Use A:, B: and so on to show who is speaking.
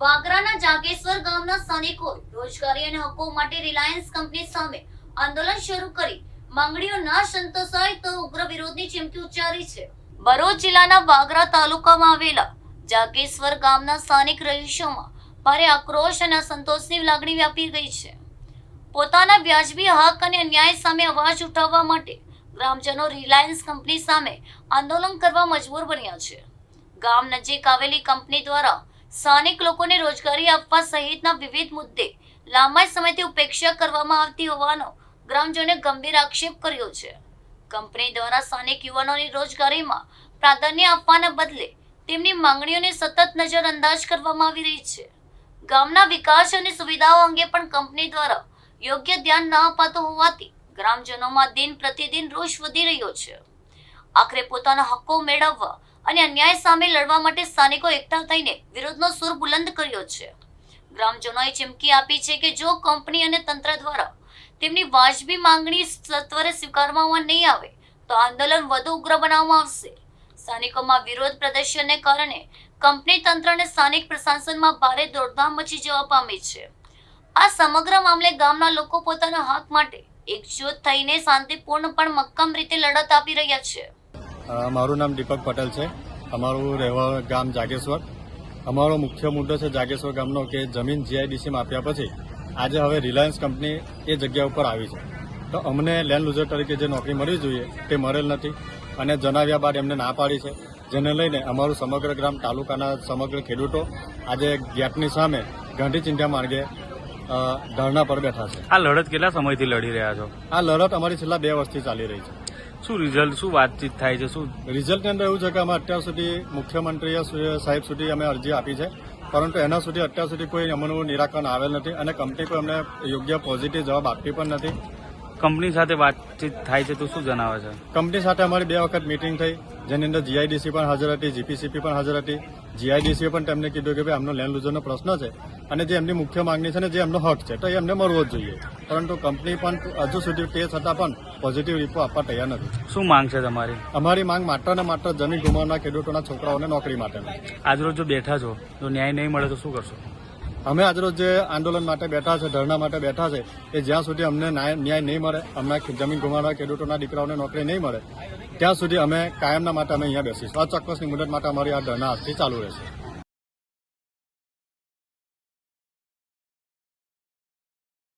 A: વાગરાના જાગેશ્વર ગામના સ્થાનિકોએ રોજગારી અને હકો માટે રિલાયન્સ કંપની સામે આંદોલન શરૂ કરી માંગણીઓ ના સંતોષાય તો ઉગ્ર વિરોધની ચીમકી ઉચ્ચારી છે. ભરૂચ જિલ્લાના વાગરા તાલુકામાં આવેલા જાગેશ્વર ગામના સ્થાનિક રહીશોમાં ભારે આક્રોશ અને અસંતોષની લાગણી વ્યાપી ગઈ છે. પોતાના વ્યાજબી હક અને અન્યાય સામે અવાજ ઉઠાવવા માટે ગ્રામજનો રિલાયન્સ કંપની સામે આંદોલન કરવા મજબૂર બન્યા છે. ગામ નજીક આવેલી કંપની દ્વારા સ્થાનિક લોકોને રોજગારી આપવા સહિતના વિવિધ મુદ્દે લાંબા સમયથી ઉપેક્ષા કરવામાં આવતી હોવાનો ગ્રામજનોએ ગંભીર આક્ષેપ કર્યો છે. કંપની દ્વારા સ્થાનિક યુવાનોની રોજગારીમાં પ્રાધાન્ય આપવાના બદલે તેમની માંગણીઓને સતત નજરઅંદાજ કરવામાં આવી રહી છે. ગામના વિકાસ અને સુવિધાઓ અંગે પણ કંપની દ્વારા યોગ્ય ધ્યાન ન અપાતું હોવાથી ગ્રામજનોમાં દિન પ્રતિદિન રોષ વધી રહ્યો છે. આખરે પોતાના હકો મેળવવા અને અન્યાય સામે લડવા માટે સ્થાનિકો એકઠા થઈને વિરોધનો સૂર બુલંદ કર્યો છે. ગ્રામજનોએ ચીમકી આપી છે કે જો કંપની અને તંત્ર દ્વારા તેમની વાજબી માંગણી સત્વરે સ્વીકારવામાં નહીં આવે તો આંદોલન વધુ ઉગ્ર બનાવવામાં આવશે. સ્થાનિકોમાં વિરોધ પ્રદર્શનને કારણે કંપની તંત્ર અને સ્થાનિક પ્રશાસનમાં ભારે દોડધામ મચી જવા પામી છે. આ સમગ્ર મામલે ગામના લોકો પોતાના હક માટે એકજૂથ થઈને શાંતિપૂર્ણ પણ મક્કમ રીતે લડત આપી રહ્યા છે.
B: મારું નામ દીપક પટેલ છે. અમારું રહેવા ગામ જાગેશ્વર. અમારો મુખ્ય મુદ્દો છે જાગેશ્વર ગામનો કે જમીન જીઆઈડીસીમાં આપ્યા પછી આજે હવે રિલાયન્સ કંપની એ જગ્યા ઉપર આવી છે, તો અમને લેન્ડ લુઝર તરીકે જે નોકરી મળવી જોઈએ તે મળેલ નથી અને જણાવ્યા બાદ એમને ના પાડી છે, જેને લઈને અમારું સમગ્ર ગ્રામ તાલુકાના સમગ્ર ખેડૂતો આજે ગેટની સામે ગાંધી ચિંતા માર્ગે ધરણા પર બેઠા છે.
C: આ લડત કેટલા સમયથી લડી રહ્યા છો?
B: આ લડત અમારી છેલ્લા 2 વર્ષથી ચાલી રહી છે.
C: શું રિઝલ્ટ, શું વાતચીત થાય છે? શું
B: રિઝલ્ટની અંદર એવું છે કે અમે અત્યાર સુધી મુખ્યમંત્રી સાહેબ સુધી અમે અરજી આપી છે, પરંતુ એના સુધી અત્યાર સુધી કોઈ અમનું નિરાકરણ આવેલ નથી અને કંપની કોઈ અમને યોગ્ય પોઝિટિવ જવાબ આપતી પણ નથી.
C: કંપની સાથે વાતચીત થાય છે તો શું જણાવે છે?
B: કંપની સાથે અમારી 2 વખત મીટિંગ થઈ, જેની અંદર જીઆઈડીસી પણ હાજર હતી, જીપીસીપી પણ હાજર હતી. જીઆઈડીસીએ પણ તેમને કીધું કે ભાઈ આમનો લેન્ડ લુઝરનો પ્રશ્ન છે અને જે એમની મુખ્ય માંગણી છે ને જે એમનો હક છે તો એ એમને મળવો જ જોઈએ, પરંતુ કંપની પણ હજુ સુધી તે છતાં પણ પોઝિટિવ રિપોર્ટ આપવા તૈયાર નથી.
C: શું માંગ છે તમારી?
B: અમારી માંગ માત્ર ને માત્ર જમીન ગુમાવનાર ખેડૂતોના છોકરાઓને નોકરી માટે.
C: આજરોજ જો બેઠા છો તો ન્યાય નહીં મળે તો શું કરશો?
B: અમે આજરોજ જે આંદોલન માટે બેઠા છે, ધરણા માટે બેઠા છે, એ જ્યાં સુધી અમને ન્યાય નહીં મળે, અમને જમીન ગુમાવનાર ખેડૂતોના દીકરાઓને નોકરી નહીં મળે ત્યાં સુધી અમે કાયમના માટે અમે અહીંયા બેસીશું. અચોક્કસની મુદત માટે અમારી આ ધરણા આજથી ચાલુ રહેશે.